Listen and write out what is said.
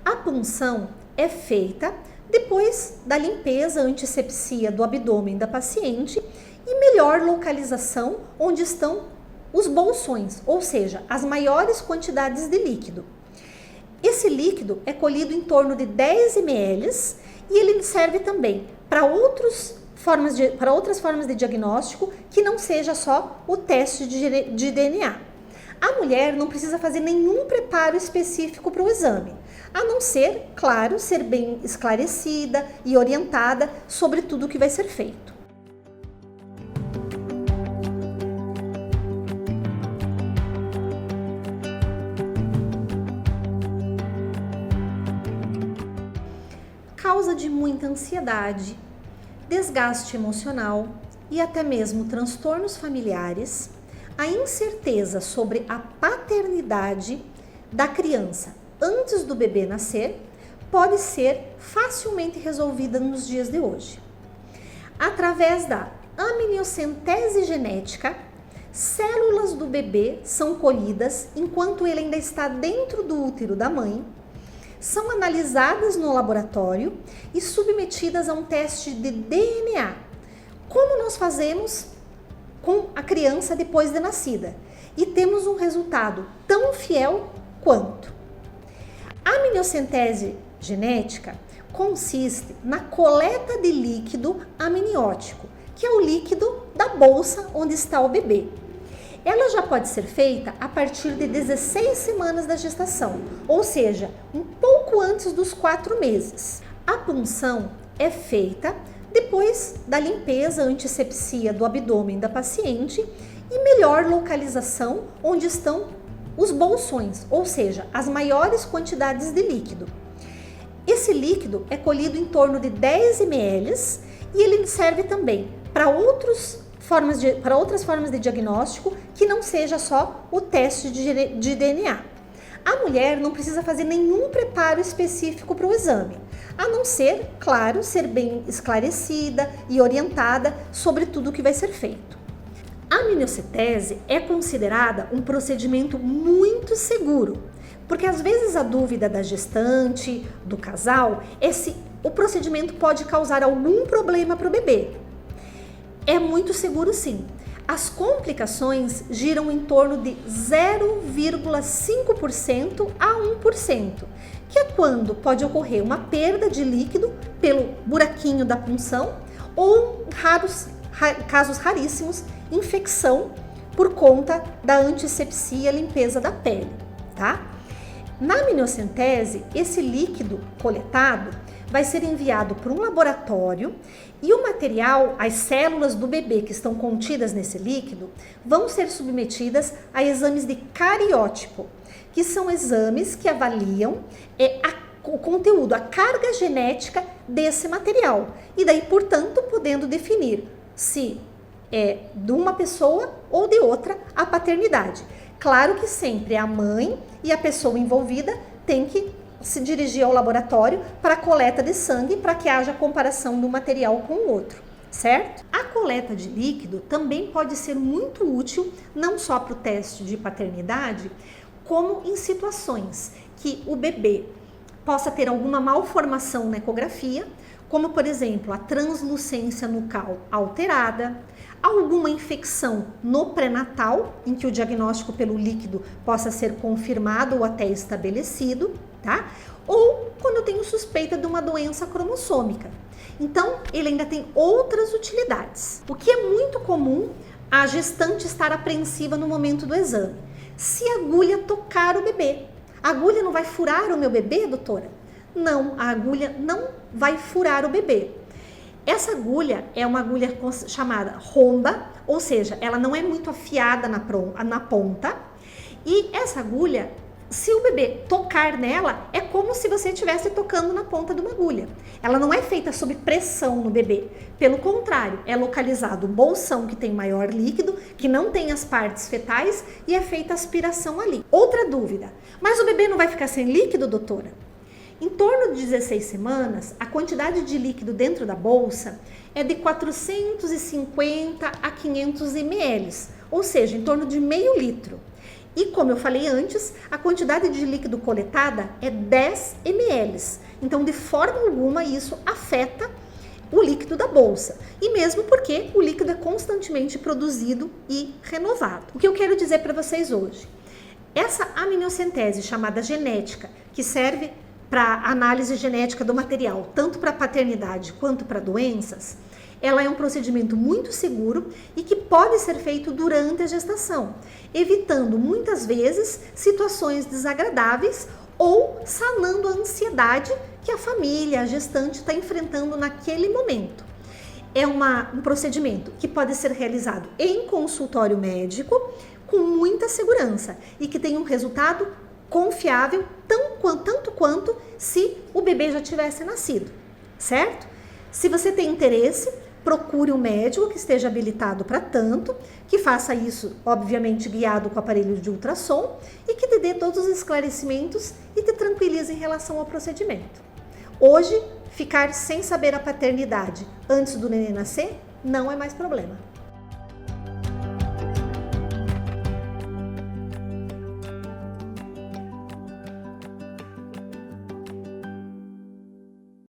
A punção é feita depois da limpeza antisepsia do abdômen da paciente e melhor localização onde estão os bolsões, ou seja, as maiores quantidades de líquido. Esse líquido é colhido em torno de 10 ml e ele serve também para outras formas de diagnóstico que não seja só o teste de DNA. A mulher não precisa fazer nenhum preparo específico para o exame, a não ser, claro, ser bem esclarecida e orientada sobre tudo o que vai ser feito. Causa de muita ansiedade, desgaste emocional e até mesmo transtornos familiares, a incerteza sobre a paternidade da criança antes do bebê nascer pode ser facilmente resolvida nos dias de hoje. Através da amniocentese genética, células do bebê são colhidas enquanto ele ainda está dentro do útero da mãe, são analisadas no laboratório e submetidas a um teste de DNA, como nós fazemos com a criança depois de nascida, e temos um resultado tão fiel quanto. A amniocentese genética consiste na coleta de líquido amniótico, que é o líquido da bolsa onde está o bebê. Ela já pode ser feita a partir de 16 semanas da gestação, ou seja, um pouco antes dos 4 meses. A punção é feita depois da limpeza antisepsia do abdômen da paciente e melhor localização onde estão os bolsões, ou seja, as maiores quantidades de líquido. Esse líquido é colhido em torno de 10 ml e ele serve também para outras formas de diagnóstico que não seja só o teste de DNA. A mulher não precisa fazer nenhum preparo específico para o exame, a não ser, claro, ser bem esclarecida e orientada sobre tudo o que vai ser feito. A amniocentese é considerada um procedimento muito seguro, porque às vezes a dúvida da gestante, do casal, é se o procedimento pode causar algum problema para o bebê. É muito seguro sim. As complicações giram em torno de 0,5% a 1%, que é quando pode ocorrer uma perda de líquido pelo buraquinho da punção ou, casos raríssimos, infecção por conta da antisepsia, limpeza da pele, tá? Na amniocentese, esse líquido coletado vai ser enviado para um laboratório e o material, as células do bebê que estão contidas nesse líquido, vão ser submetidas a exames de cariótipo, que são exames que avaliam o conteúdo, a carga genética desse material. E daí, portanto, podendo definir se é de uma pessoa ou de outra a paternidade. Claro que sempre a mãe e a pessoa envolvida tem que se dirigir ao laboratório para a coleta de sangue para que haja comparação do material com o outro, certo? A coleta de líquido também pode ser muito útil, não só para o teste de paternidade, como em situações que o bebê possa ter alguma malformação na ecografia, como por exemplo a translucência nucal alterada, alguma infecção no pré-natal, em que o diagnóstico pelo líquido possa ser confirmado ou até estabelecido, tá? Ou quando eu tenho suspeita de uma doença cromossômica. Então, ele ainda tem outras utilidades. O que é muito comum, a gestante estar apreensiva no momento do exame. Se a agulha tocar o bebê, a agulha não vai furar o meu bebê, doutora? Não, a agulha não vai furar o bebê. Essa agulha é uma agulha chamada romba, ou seja, ela não é muito afiada na ponta. E essa agulha, se o bebê tocar nela, é como se você estivesse tocando na ponta de uma agulha. Ela não é feita sob pressão no bebê. Pelo contrário, é localizado o bolsão que tem maior líquido, que não tem as partes fetais e é feita aspiração ali. Outra dúvida, mas o bebê não vai ficar sem líquido, doutora? Em torno de 16 semanas, a quantidade de líquido dentro da bolsa é de 450 a 500 ml, ou seja, em torno de meio litro. E como eu falei antes, a quantidade de líquido coletada é 10 ml. Então, de forma alguma, isso afeta o líquido da bolsa. E mesmo porque o líquido é constantemente produzido e renovado. O que eu quero dizer para vocês hoje? Essa amniocentese chamada genética, que serve para análise genética do material, tanto para paternidade quanto para doenças, ela é um procedimento muito seguro e que pode ser feito durante a gestação, evitando muitas vezes situações desagradáveis ou sanando a ansiedade que a família, a gestante está enfrentando naquele momento. É um procedimento que pode ser realizado em consultório médico com muita segurança e que tem um resultado confiável tanto quanto se o bebê já tivesse nascido, certo? Se você tem interesse, procure um médico que esteja habilitado para tanto, que faça isso, obviamente, guiado com o aparelho de ultrassom e que te dê todos os esclarecimentos e te tranquilize em relação ao procedimento. Hoje, ficar sem saber a paternidade antes do neném nascer não é mais problema.